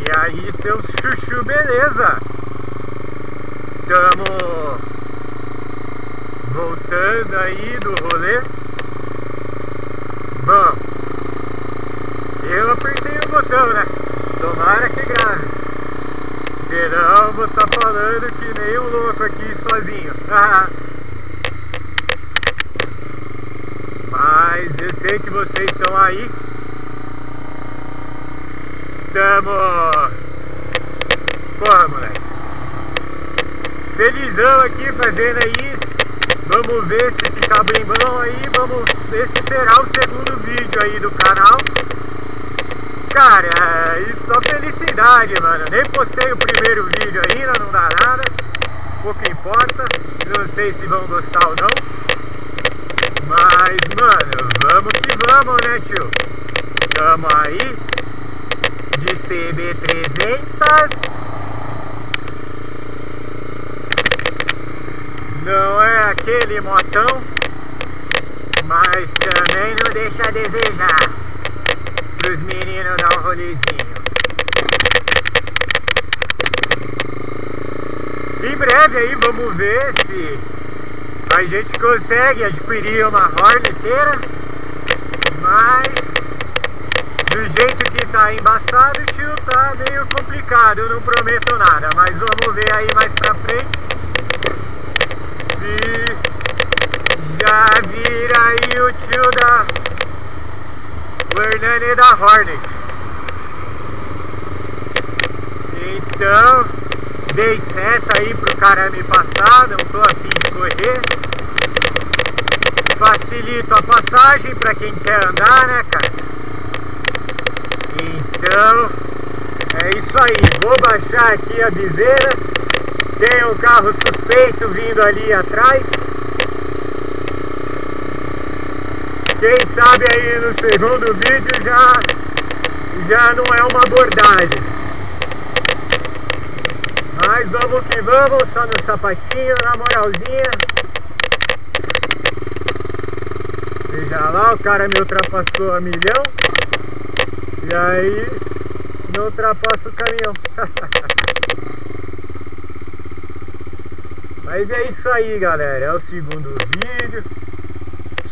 E aí, seu chuchu, beleza? Estamos voltando aí do rolê. Bom, eu apertei o botão, né? Tomara que grave, senão vou estar falando que nem um louco aqui sozinho. Mas eu sei que vocês estão aí. Estamos... Porra, moleque, felizão aqui fazendo aí. Vamos ver se ficar bem bom aí. Vamos ver se será o segundo vídeo aí do canal. Cara, isso só felicidade, mano. Nem postei o primeiro vídeo ainda, não dá nada. Pouco importa. Não sei se vão gostar ou não. Mas, mano, vamos que vamos, né, tio? Tamo aí de CB300. Não é aquele motão, mas também não deixa a desejar pros meninos dar um rolezinho. Em breve aí vamos ver se a gente consegue adquirir uma Horneteira, mas do jeito que tá embaçado, tio, tá meio complicado. Eu não prometo nada, mas vamos ver aí mais pra frente. E já vira aí o tio o Hernani da Hornet. Então, dei seta aí pro cara me passar, não tô afim de correr. Facilito a passagem pra quem quer andar, né, cara? Então, é isso aí. Vou baixar aqui a bizeira. Tem um carro suspeito vindo ali atrás. Quem sabe aí no segundo vídeo já não é uma abordagem. Mas vamos que vamos, só no sapatinho, na moralzinha. Veja lá, o cara me ultrapassou a milhão. E aí não ultrapassa o caminhão. Mas é isso aí, galera. É o segundo vídeo.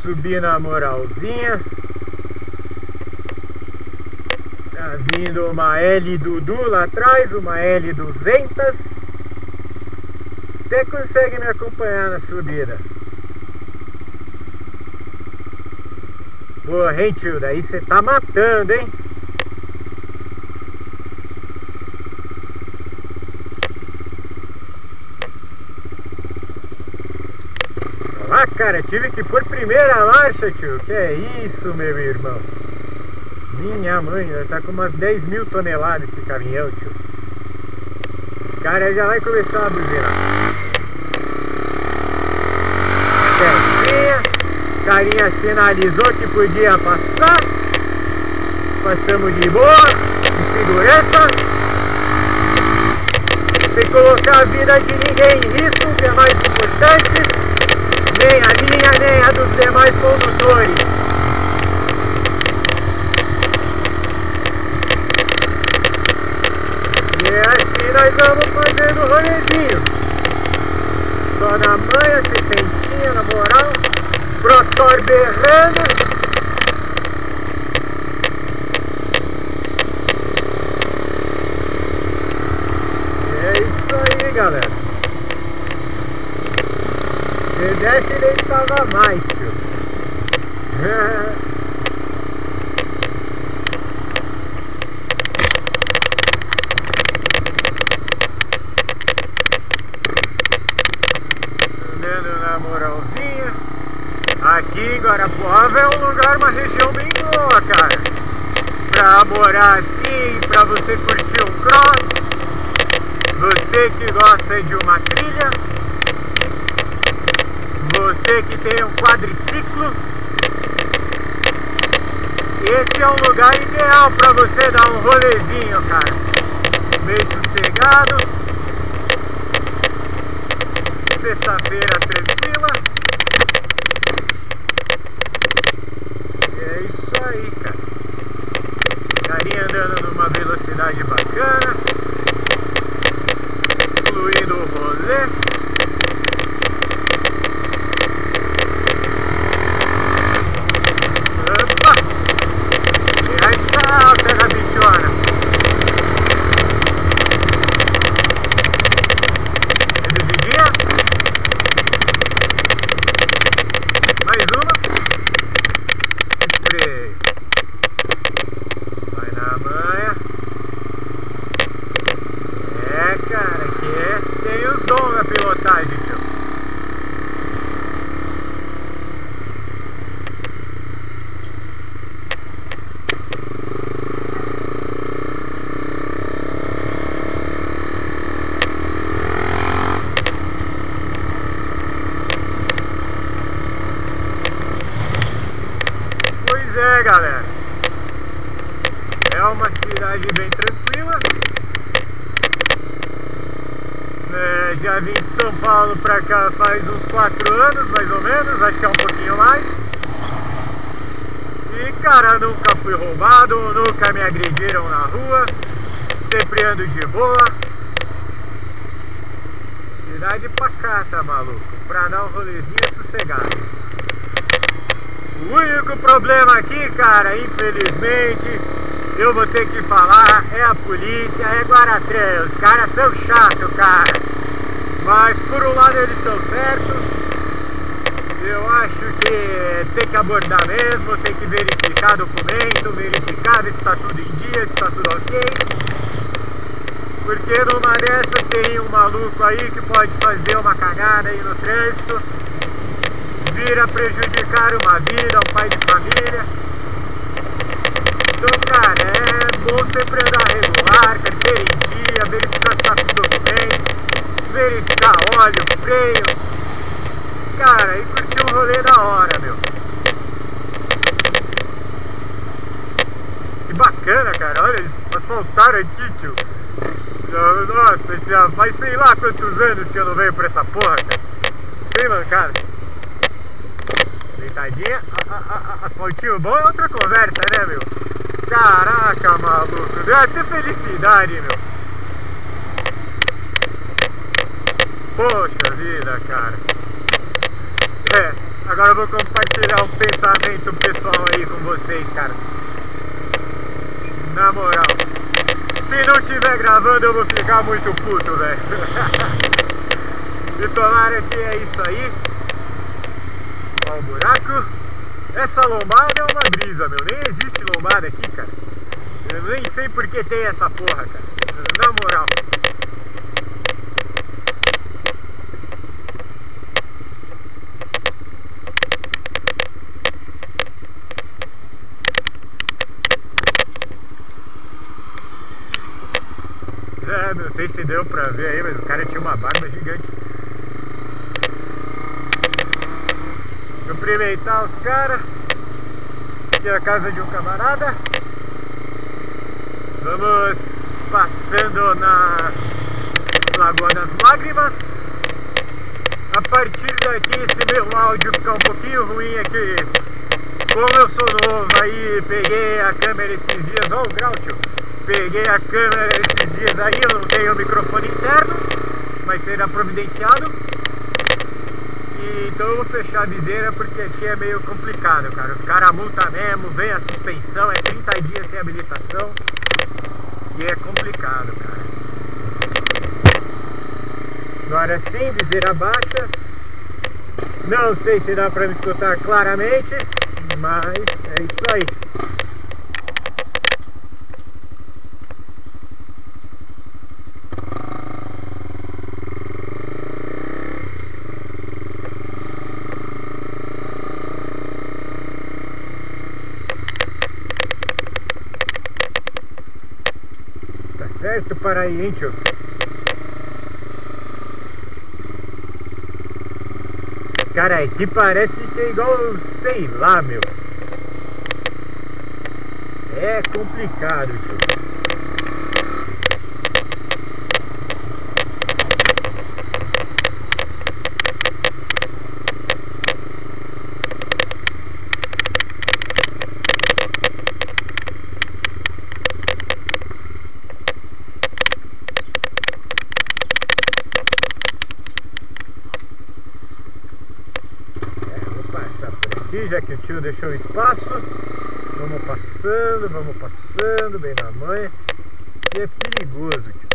Subi na moralzinha. Tá vindo uma L Dudu lá atrás, uma L200. Você consegue me acompanhar na subida. Porra, hein, tio? Daí você tá matando, hein? Ah, cara, tive que pôr primeira marcha, tio. Que é isso, meu irmão? Minha mãe, tá com umas 10 mil toneladas esse caminhão, tio. O cara já vai começar a buzinar. Certinha. Carinha sinalizou que podia passar. Passamos de boa, de segurança. Sem colocar a vida de ninguém em risco, que é mais importante. Nem a minha, nem a dos demais condutores. E é assim nós vamos fazendo o rolezinho. Só na manha, sessentinha, na moral. Proctor berrando. É isso aí, galera. Se desse nem estava mais, tio. Andando na moralzinha. Aqui em Guarapuava é um lugar, uma região bem boa, cara. Pra morar assim, pra você curtir um cross. Você que gosta de uma trilha. Você que tem um quadriciclo, esse é um lugar ideal para você dar um rolezinho, cara. Meio sossegado. Sexta-feira tranquila. E é isso aí, cara. Carinha andando numa velocidade velocidade bacana, fluindo o rolê. Opa! E aí está, pega a bichona. Reduzidinha. Mais uma. Freio. Vai na manha. É, cara, que tem os dons na pilotagem, tio. Pois é, galera. É uma cidade bem tranquila. Já vim de São Paulo pra cá faz uns 4 anos, mais ou menos, acho que é um pouquinho mais. E, cara, nunca fui roubado, nunca me agrediram na rua, sempre ando de boa. Cidade pacata, maluco, pra dar um rolezinho sossegado. O único problema aqui, cara, infelizmente, eu vou ter que falar, é a polícia, é Guaratré. Os caras são chatos, cara. Mas por um lado eles estão certos. Eu acho que tem que abordar mesmo, tem que verificar documento, verificar se está tudo em dia, se está tudo ok. Porque numa dessas tem um maluco aí que pode fazer uma cagada aí no trânsito, vir a prejudicar uma vida, um pai de família. Então, cara, é bom sempre andar regular, carteira em dia, verificar se está com documento, verificar óleo, freio, cara, e curtir um rolê da hora, meu. Que bacana, cara, olha, eles asfaltaram aqui, tio. Nossa, já faz sei lá quantos anos que eu não venho pra essa porra, cara. Sem mancada. Deitadinha, asfaltinho bom é outra conversa, né, meu? Caraca, maluco, deu até felicidade, meu. Poxa vida, cara. Agora eu vou compartilhar um pensamento pessoal aí com vocês, cara. Na moral, se não estiver gravando eu vou ficar muito puto, velho. E tomara que é isso aí. Ó o buraco. Essa lombada é uma brisa, meu. Nem existe lombada aqui, cara. Eu nem sei por que tem essa porra, cara. Na moral. Não sei se deu pra ver aí, mas o cara tinha uma barba gigante. Cumprimentar os caras. Aqui é a casa de um camarada. Vamos passando na Lagoa das Lágrimas. A partir daqui esse meu áudio fica um pouquinho ruim aqui. Como eu sou novo aí, peguei a câmera esses dias, ó o grau, tio. Peguei a câmera esses dias aí, eu não tenho o microfone interno, mas será providenciado. E, então eu vou fechar a viseira porque aqui é meio complicado, cara. Os caras multam mesmo, vem a suspensão, é 30 dias sem habilitação. E é complicado, cara. Agora sem viseira baixa. Não sei se dá pra me escutar claramente, mas é isso aí. Certo, para aí, hein, tio? Cara, aqui parece ser igual, sei lá, meu. É complicado, tio. aqui, já que o tio deixou espaço. Vamos passando, bem na manha. E é perigoso, tio.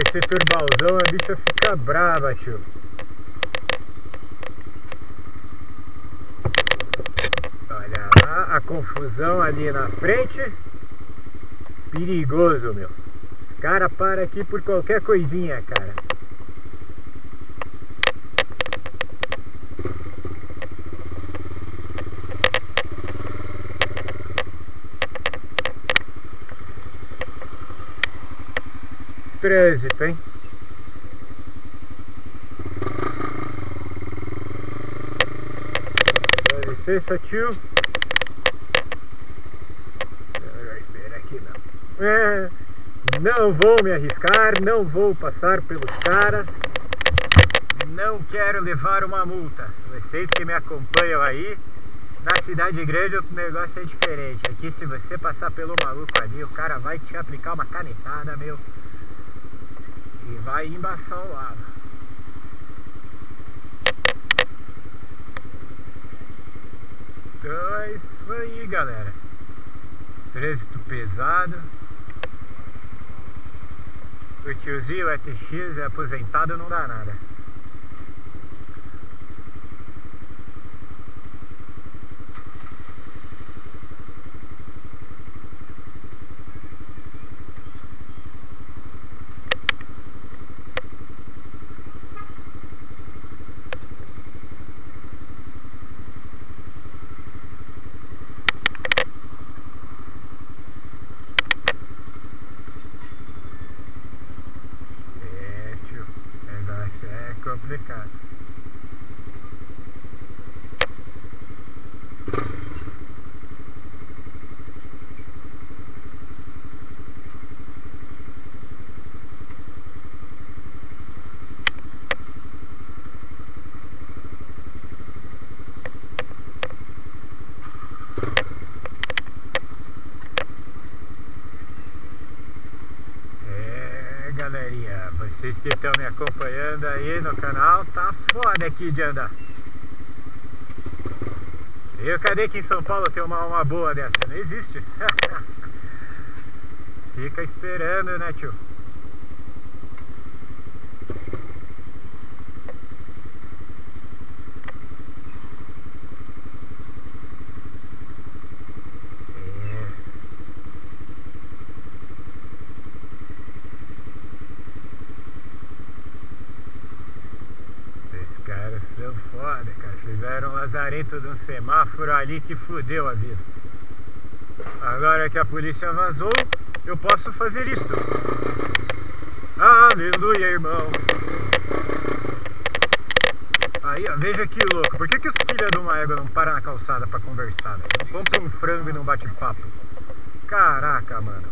Esse turbalzão, a bicha fica brava, tio. Olha lá, a confusão ali na frente. Perigoso, meu. Os caras param aqui por qualquer coisinha, cara. Trânsito, hein? Dá licença, tio. Espera aqui, não. Não vou me arriscar, não vou passar pelos caras. Não quero levar uma multa. Vocês que me acompanham aí, na cidade grande o negócio é diferente. Aqui se você passar pelo maluco ali, o cara vai te aplicar uma canetada, meu. E vai embaçar o lado. Então é isso aí, galera. Trânsito pesado. O tiozinho ETX é aposentado, não dá nada. Complicado. Galerinha, vocês que estão me acompanhando aí no canal, tá foda aqui de andar. E cadê que em São Paulo tem uma boa dessa? Não existe. Fica esperando, né, tio? Caras são foda, cara. Fizeram um lazarento de um semáforo ali que fudeu a vida. Agora que a polícia vazou, eu posso fazer isso. Aleluia, irmão. Aí, ó, veja que louco. Por que os filhos de uma égua não param na calçada pra conversar, né? Não compra um frango e não bate papo. Caraca, mano.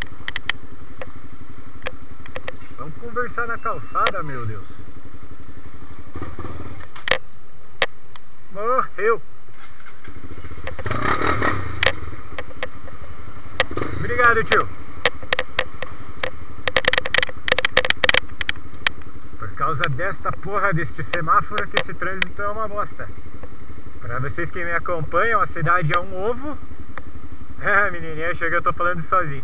Vamos conversar na calçada, meu Deus. Morreu. Obrigado, tio. Por causa desta porra deste semáforo que esse trânsito é uma bosta. Pra vocês que me acompanham, a cidade é um ovo. Menininha, chega, eu tô falando sozinho.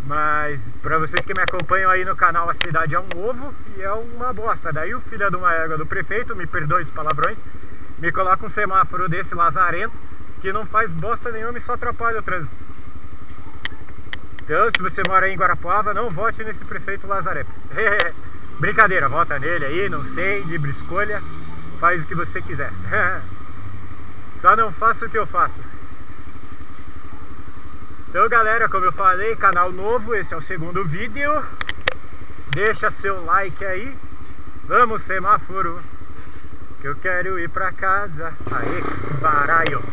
Mas pra vocês que me acompanham aí no canal, a cidade é um ovo e é uma bosta. Daí o filho de uma égua do prefeito, me perdoe os palavrões, me coloca um semáforo desse lazarento que não faz bosta nenhuma e só atrapalha o trânsito. Então, se você mora aí em Guarapuava, não vote nesse prefeito lazarento. Brincadeira, vota nele aí, não sei, livre escolha, faz o que você quiser. Só não faça o que eu faço. Então, galera, como eu falei, canal novo, esse é o segundo vídeo. Deixa seu like aí. Vamos, semáforo, que eu quero ir pra casa. Aê, que baralho.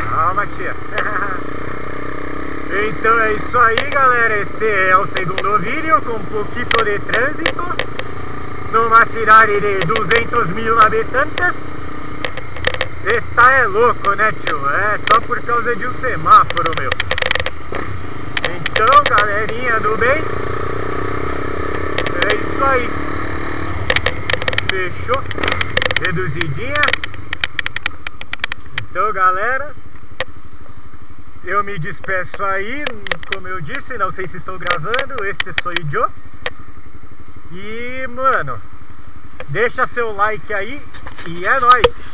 Calma, tia. Então é isso aí, galera. Este é o segundo vídeo com um pouquinho de trânsito numa cidade de 200 mil habitantes. Esta é louco, né, tio? É só por causa de um semáforo, meu. Então, galerinha do bem, é isso aí. Fechou? Reduzidinha. Então, galera, eu me despeço aí, como eu disse, não sei se estou gravando, este sou eu. E, mano, deixa seu like aí e é nóis!